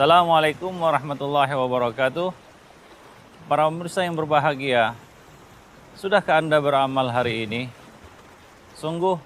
Assalamualaikum warahmatullahi wabarakatuh. Para pemirsa yang berbahagia, sudahkah Anda beramal hari ini? Sungguh,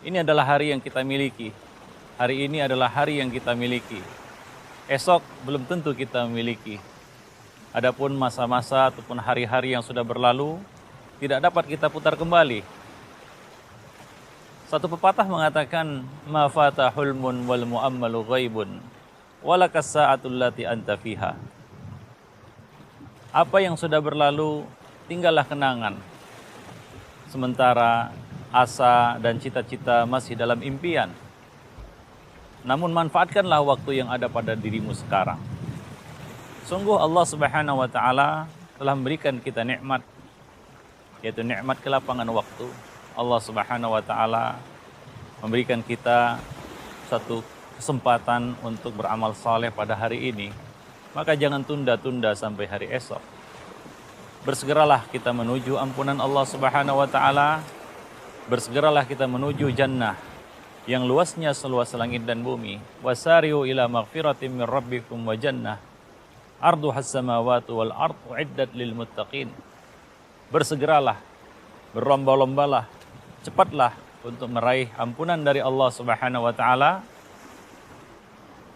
ini adalah hari yang kita miliki. Hari ini adalah hari yang kita miliki. Esok belum tentu kita miliki. Adapun masa-masa ataupun hari-hari yang sudah berlalu, tidak dapat kita putar kembali. Satu pepatah mengatakan, ma fata hulmun wal mu'ammalu ghaibun, walakas sa'atul lati anta fiha. Apa yang sudah berlalu, tinggallah kenangan. Sementara asa dan cita-cita masih dalam impian. Namun manfaatkanlah waktu yang ada pada dirimu sekarang. Sungguh Allah Subhanahu wa Ta'ala telah memberikan kita nikmat, yaitu nikmat kelapangan waktu. Allah Subhanahu wa Ta'ala memberikan kita satu kesempatan untuk beramal saleh pada hari ini. Maka jangan tunda-tunda sampai hari esok. Bersegeralah kita menuju ampunan Allah Subhanahu wa Ta'ala. Bersegeralah kita menuju jannah yang luasnya seluas langit dan bumi. Wasari'u ila maghfiratin min rabbikum wa jannah arduhas samawati wal ardu iddat lil muttaqin. Bersegeralah, berlomba-lombalah, cepatlah untuk meraih ampunan dari Allah Subhanahu wa Ta'ala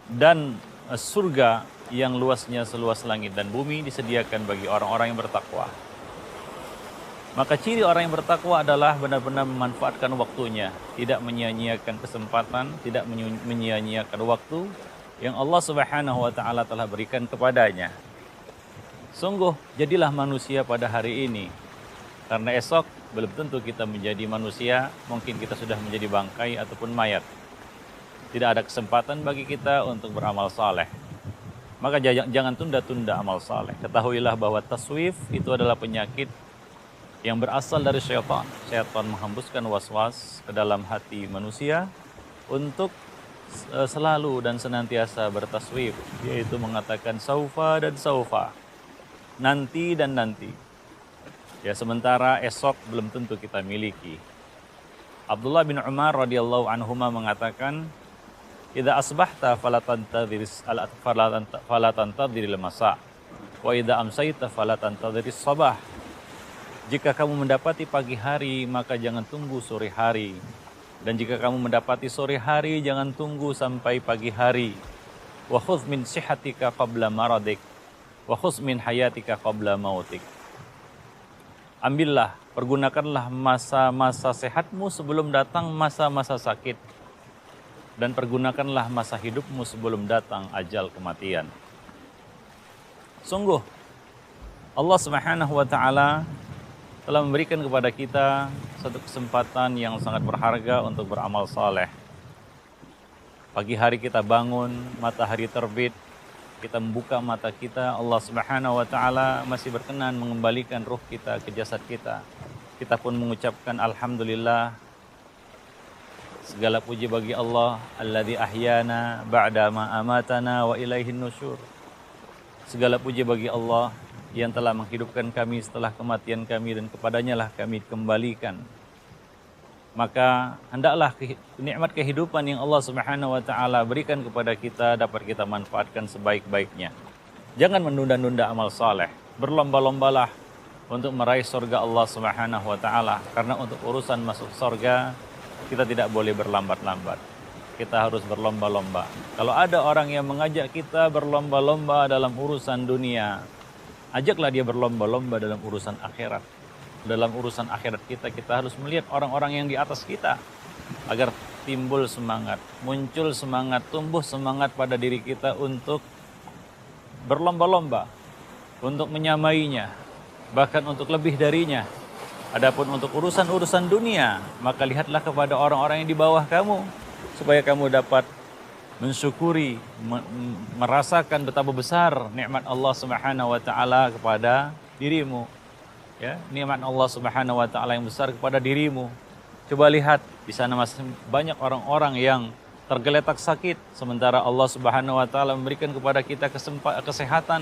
dan surga yang luasnya seluas langit dan bumi disediakan bagi orang-orang yang bertakwa. Maka ciri orang yang bertakwa adalah benar-benar memanfaatkan waktunya, tidak menyia-nyiakan kesempatan, tidak menyia-nyiakan waktu yang Allah Subhanahu wa Ta'ala telah berikan kepadanya. Sungguh, jadilah manusia pada hari ini. Karena esok belum tentu kita menjadi manusia, mungkin kita sudah menjadi bangkai ataupun mayat. Tidak ada kesempatan bagi kita untuk beramal saleh. Maka jangan tunda-tunda amal saleh. Ketahuilah bahwa taswif itu adalah penyakit yang berasal dari syaitan. Syaitan menghembuskan was-was ke dalam hati manusia untuk selalu dan senantiasa bertaswif, yaitu mengatakan saufa dan saufa, nanti dan nanti. Ya, sementara esok belum tentu kita miliki. Abdullah bin Umar radhiyallahu anhuma mengatakan, idza asbahta fala tantadhiril masa wa idza amsayta fala tantadhiris sabah. Jika kamu mendapati pagi hari, maka jangan tunggu sore hari. Dan jika kamu mendapati sore hari, jangan tunggu sampai pagi hari. Wa khudh min sihatika qabla maradik wa khudh min hayatika qabla mautik. Ambillah, pergunakanlah masa-masa sehatmu sebelum datang masa-masa sakit. Dan pergunakanlah masa hidupmu sebelum datang ajal kematian. Sungguh, Allah Subhanahu wa Ta'ala telah memberikan kepada kita satu kesempatan yang sangat berharga untuk beramal saleh. Pagi hari kita bangun, matahari terbit, kita membuka mata kita, Allah Subhanahu wa Ta'ala masih berkenan mengembalikan ruh kita ke jasad kita. Kita pun mengucapkan alhamdulillah. Segala puji bagi Allah, alladzi ahyana ba'da ma amatana wa ilaihin nusyur. Segala puji bagi Allah yang telah menghidupkan kami setelah kematian kami dan kepadanya lah kami kembalikan. Maka hendaklah nikmat kehidupan yang Allah Subhanahu wa Ta'ala berikan kepada kita dapat kita manfaatkan sebaik-baiknya. Jangan menunda-nunda amal saleh. Berlomba-lombalah untuk meraih surga Allah Subhanahu wa Ta'ala, karena untuk urusan masuk surga kita tidak boleh berlambat-lambat. Kita harus berlomba-lomba. Kalau ada orang yang mengajak kita berlomba-lomba dalam urusan dunia, ajaklah dia berlomba-lomba dalam urusan akhirat. Dalam urusan akhirat kita harus melihat orang-orang yang di atas kita, agar timbul semangat, muncul semangat, tumbuh semangat pada diri kita untuk berlomba-lomba, untuk menyamainya, bahkan untuk lebih darinya. Adapun untuk urusan-urusan dunia, maka lihatlah kepada orang-orang yang di bawah kamu, supaya kamu dapat mensyukuri, merasakan betapa besar nikmat Allah Subhanahu wa Ta'ala kepada dirimu. Ya, nikmat Allah Subhanahu wa Ta'ala yang besar kepada dirimu. Coba lihat, di sana masih banyak orang-orang yang tergeletak sakit, sementara Allah Subhanahu wa Ta'ala memberikan kepada kita kesehatan.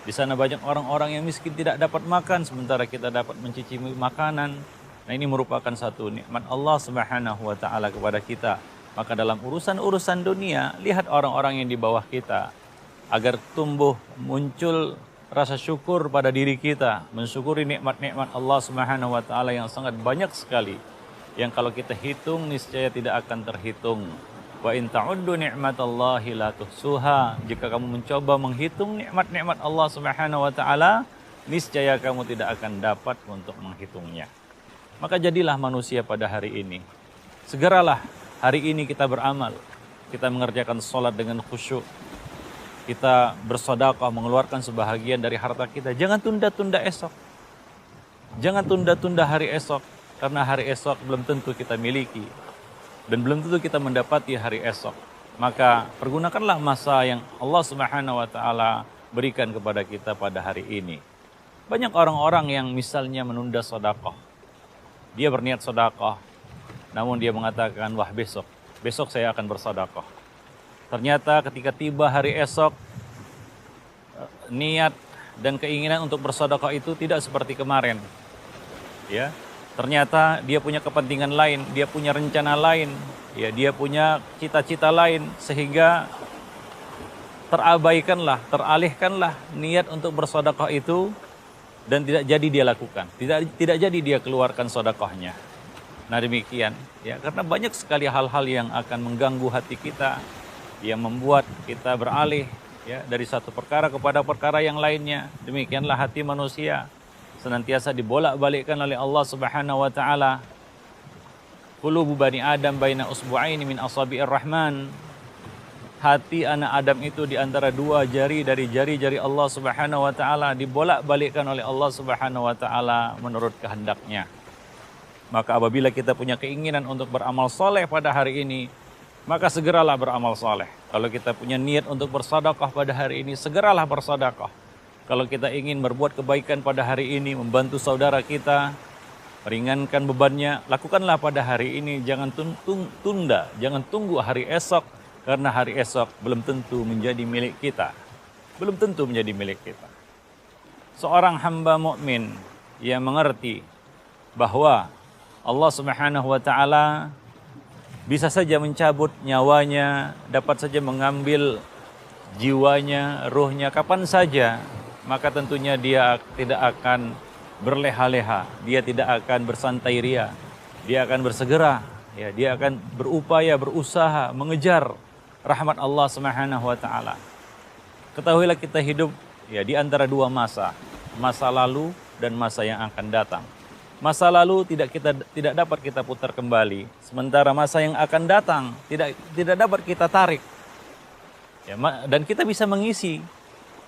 Di sana banyak orang-orang yang miskin tidak dapat makan, sementara kita dapat mencicipi makanan. Nah, ini merupakan satu nikmat Allah Subhanahu wa Ta'ala kepada kita. Maka dalam urusan-urusan dunia, lihat orang-orang yang di bawah kita, agar tumbuh muncul rasa syukur pada diri kita, mensyukuri nikmat-nikmat Allah Subhanahu wa taala yang sangat banyak sekali, yang kalau kita hitung niscaya tidak akan terhitung. Wa in ta'uddu ni'matallahi la tuhsuha. Jika kamu mencoba menghitung nikmat-nikmat Allah Subhanahu wa taala, niscaya kamu tidak akan dapat untuk menghitungnya. Maka jadilah manusia pada hari ini. Segeralah hari ini kita beramal. Kita mengerjakan sholat dengan khusyuk. Kita bersedekah, mengeluarkan sebahagian dari harta kita. Jangan tunda-tunda esok. Jangan tunda-tunda hari esok. Karena hari esok belum tentu kita miliki. Dan belum tentu kita mendapati hari esok. Maka pergunakanlah masa yang Allah Subhanahu wa taala berikan kepada kita pada hari ini. Banyak orang-orang yang misalnya menunda sedekah. Dia berniat sedekah, namun dia mengatakan, wah besok saya akan bersedekah. Ternyata ketika tiba hari esok, niat dan keinginan untuk bersedekah itu tidak seperti kemarin. Ya, ternyata dia punya kepentingan lain, dia punya rencana lain, ya, dia punya cita-cita lain, sehingga teralihkanlah niat untuk bersedekah itu dan tidak jadi dia lakukan, tidak jadi dia keluarkan sedekahnya. Nah demikian, ya, karena banyak sekali hal-hal yang akan mengganggu hati kita, yang membuat kita beralih, ya, dari satu perkara kepada perkara yang lainnya. Demikianlah hati manusia, senantiasa dibolak-balikkan oleh Allah Subhanahu wa taala. Qulubu bani Adam baina usbu'aini min asabi'ir rahman. Hati anak Adam itu di antara dua jari dari jari-jari Allah Subhanahu wa taala, dibolak-balikkan oleh Allah Subhanahu wa taala menurut kehendaknya. Maka apabila kita punya keinginan untuk beramal soleh pada hari ini, maka segeralah beramal soleh. Kalau kita punya niat untuk bersedekah pada hari ini, segeralah bersedekah. Kalau kita ingin berbuat kebaikan pada hari ini, membantu saudara kita, meringankan bebannya, lakukanlah pada hari ini. Jangan tunda, jangan tunggu hari esok, karena hari esok belum tentu menjadi milik kita. Belum tentu menjadi milik kita. Seorang hamba mukmin yang mengerti bahwa Allah Subhanahu wa taala bisa saja mencabut nyawanya, dapat saja mengambil jiwanya, ruhnya kapan saja, maka tentunya dia tidak akan berleha-leha, dia tidak akan bersantai ria, dia akan bersegera, ya, dia akan berupaya, berusaha mengejar rahmat Allah Subhanahu wa taala. Ketahuilah kita hidup, ya, di antara dua masa lalu dan masa yang akan datang. Masa lalu tidak dapat kita putar kembali, sementara masa yang akan datang tidak dapat kita tarik. Ya, dan kita bisa mengisi,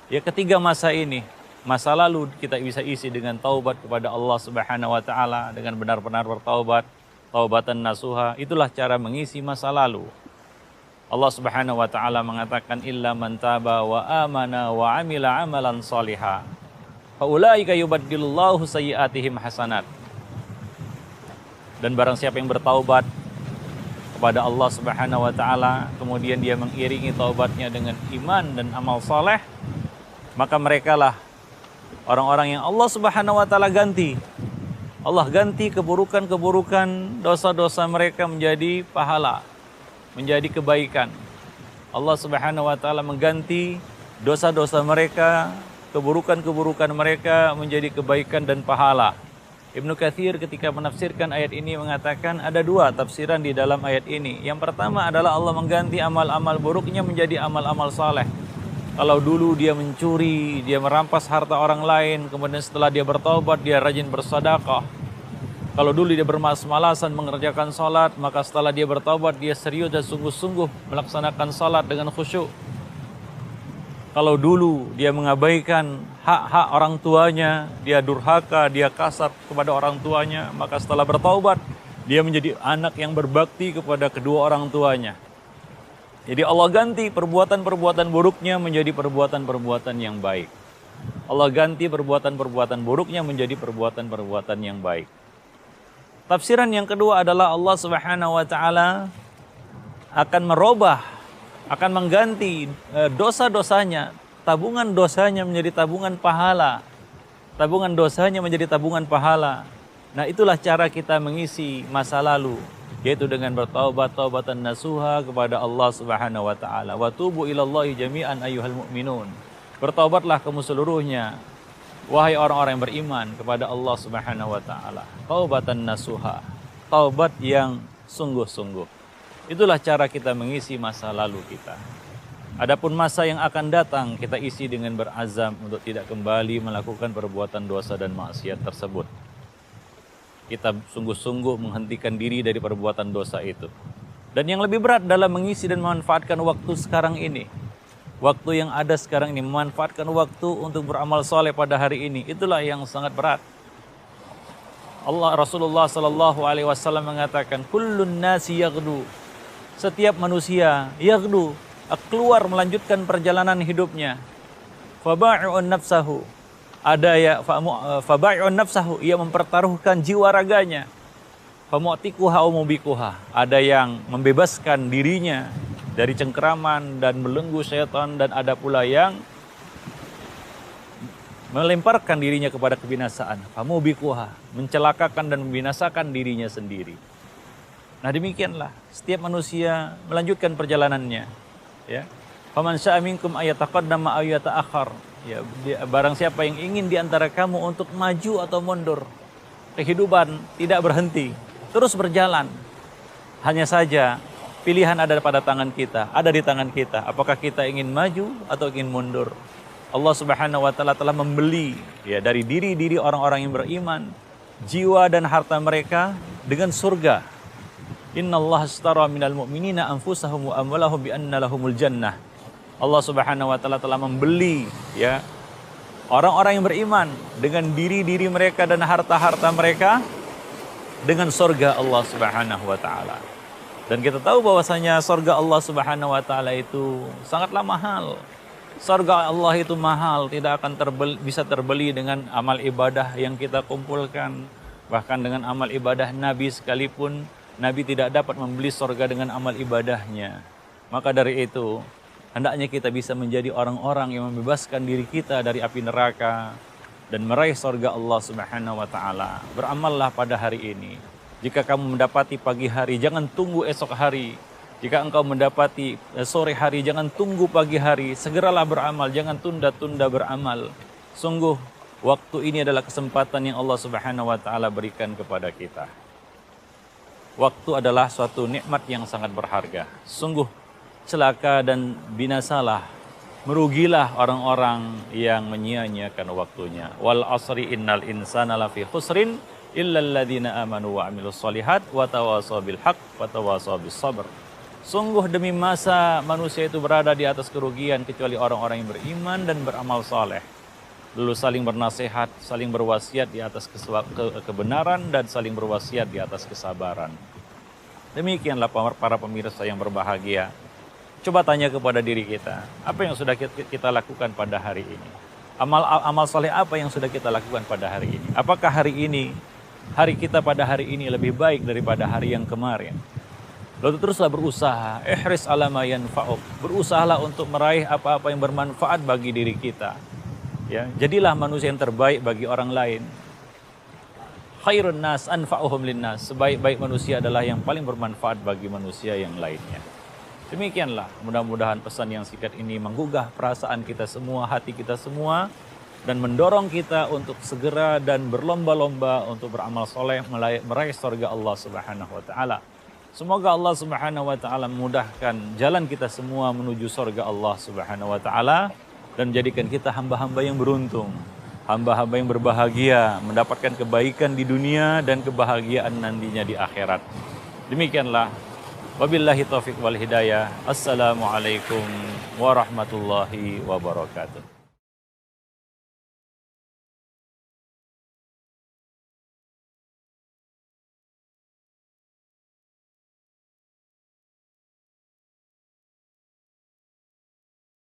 ya, ketiga masa ini. Masa lalu kita bisa isi dengan taubat kepada Allah Subhanahu wa taala, dengan benar-benar bertaubat, taubatan nasuha. Itulah cara mengisi masa lalu. Allah Subhanahu wa taala mengatakan, illa man taba wa amana wa amila amalan shaliha fa ulaika yubaddilullahu sayyi'atihim hasanat. Dan barang siapa yang bertaubat kepada Allah Subhanahu wa taala, kemudian dia mengiringi taubatnya dengan iman dan amal saleh, maka merekalah orang-orang yang Allah Subhanahu wa taala ganti. Allah ganti keburukan-keburukan, dosa-dosa mereka menjadi pahala, menjadi kebaikan. Allah Subhanahu wa taala mengganti dosa-dosa mereka, keburukan-keburukan mereka menjadi kebaikan dan pahala. Ibnu Katsir ketika menafsirkan ayat ini mengatakan ada dua tafsiran di dalam ayat ini. Yang pertama adalah Allah mengganti amal-amal buruknya menjadi amal-amal saleh. Kalau dulu dia mencuri, dia merampas harta orang lain, kemudian setelah dia bertaubat, dia rajin bersedekah. Kalau dulu dia bermalas-malasan mengerjakan salat, maka setelah dia bertaubat, dia serius dan sungguh-sungguh melaksanakan salat dengan khusyuk. Kalau dulu dia mengabaikan hak-hak orang tuanya, dia durhaka, dia kasar kepada orang tuanya, maka setelah bertaubat, dia menjadi anak yang berbakti kepada kedua orang tuanya. Jadi Allah ganti perbuatan-perbuatan buruknya menjadi perbuatan-perbuatan yang baik. Allah ganti perbuatan-perbuatan buruknya menjadi perbuatan-perbuatan yang baik. Tafsiran yang kedua adalah Allah Subhanahu wa taala akan merubah, akan mengganti dosa-dosanya, tabungan dosanya menjadi tabungan pahala. Tabungan dosanya menjadi tabungan pahala. Nah, itulah cara kita mengisi masa lalu. yaitu dengan bertaubat taubatan nasuha kepada Allah Subhanahu wa taala. Wa tubu ilallahi jami'an ayyuhal mu'minun. Bertaubatlah kamu seluruhnya wahai orang-orang yang beriman kepada Allah Subhanahu wa taala. Taubatan nasuha, taubat yang sungguh-sungguh. Itulah cara kita mengisi masa lalu kita. Adapun masa yang akan datang, kita isi dengan berazam untuk tidak kembali melakukan perbuatan dosa dan maksiat tersebut. Kita sungguh-sungguh menghentikan diri dari perbuatan dosa itu. Dan yang lebih berat dalam mengisi dan memanfaatkan waktu sekarang ini. Waktu yang ada sekarang ini, memanfaatkan waktu untuk beramal soleh pada hari ini. Itulah yang sangat berat. Rasulullah SAW mengatakan, kullun nasi yaghdu. Setiap manusia yaghdu, keluar melanjutkan perjalanan hidupnya. Faba'i'un nafsahu. Ada ya faba'i'un nafsahu, ia mempertaruhkan jiwa raganya. Famu'tikuha umubikuha. Ada yang membebaskan dirinya dari cengkeraman dan belenggu syaitan, dan ada pula yang melemparkan dirinya kepada kebinasaan. Famubikuha, mencelakakan dan membinasakan dirinya sendiri. Nah, demikianlah setiap manusia melanjutkan perjalanannya, ya. Faman syaa minkum ayataqaddama aw yata'akhkhar. Ya, barang siapa yang ingin di antara kamu untuk maju atau mundur. Kehidupan tidak berhenti, terus berjalan. Hanya saja pilihan ada pada tangan kita, ada di tangan kita. Apakah kita ingin maju atau ingin mundur? Allah Subhanahu wa taala telah membeli ya dari diri-diri orang-orang yang beriman jiwa dan harta mereka dengan surga. Innallaha ashtara minal mu'minina anfusahum wa amwalahum bi anna lahumul jannah. Allah Subhanahu wa taala telah membeli ya orang-orang yang beriman dengan diri-diri mereka dan harta-harta mereka dengan surga Allah Subhanahu wa taala. Dan kita tahu bahwasanya surga Allah Subhanahu wa taala itu sangatlah mahal. Surga Allah itu mahal, tidak akan bisa terbeli dengan amal ibadah yang kita kumpulkan. Bahkan dengan amal ibadah Nabi sekalipun, Nabi tidak dapat membeli surga dengan amal ibadahnya. Maka dari itu, hendaknya kita bisa menjadi orang-orang yang membebaskan diri kita dari api neraka dan meraih surga Allah Subhanahu wa taala. Beramallah pada hari ini. Jika kamu mendapati pagi hari, jangan tunggu esok hari. Jika engkau mendapati sore hari, jangan tunggu pagi hari. Segeralah beramal, jangan tunda-tunda beramal. Sungguh, waktu ini adalah kesempatan yang Allah Subhanahu wa taala berikan kepada kita. Waktu adalah suatu nikmat yang sangat berharga. Sungguh celaka dan binasalah, merugilah orang-orang yang menyia-nyiakan waktunya. Wal asri innal insana lafi khusrin illal ladzina amanu wa amilus solihat wa tawasaw bil haqq wa tawasaw bis sabr. Sungguh demi masa manusia itu berada di atas kerugian kecuali orang-orang yang beriman dan beramal saleh. Lalu saling bernasihat, saling berwasiat di atas kebenaran dan saling berwasiat di atas kesabaran. Demikianlah para pemirsa yang berbahagia. Coba tanya kepada diri kita, apa yang sudah kita lakukan pada hari ini? Amal saleh apa yang sudah kita lakukan pada hari ini? Apakah hari kita pada hari ini lebih baik daripada hari yang kemarin? Lalu teruslah berusaha, ihris ala ma yanfa'uk. Berusahalah untuk meraih apa-apa yang bermanfaat bagi diri kita. Ya, jadilah manusia yang terbaik bagi orang lain. Khairun nas anfa'uhum linnas. Sebaik-baik manusia adalah yang paling bermanfaat bagi manusia yang lainnya. Demikianlah, mudah-mudahan pesan yang singkat ini menggugah perasaan kita semua, hati kita semua, dan mendorong kita untuk segera dan berlomba-lomba untuk beramal soleh meraih surga Allah Subhanahu wa taala. Semoga Allah Subhanahu wa taala memudahkan jalan kita semua menuju surga Allah Subhanahu wa taala dan menjadikan kita hamba-hamba yang beruntung, hamba-hamba yang berbahagia, mendapatkan kebaikan di dunia dan kebahagiaan nantinya di akhirat. Demikianlah, wabillahi taufiq wal hidayah. Assalamualaikum warahmatullahi wabarakatuh.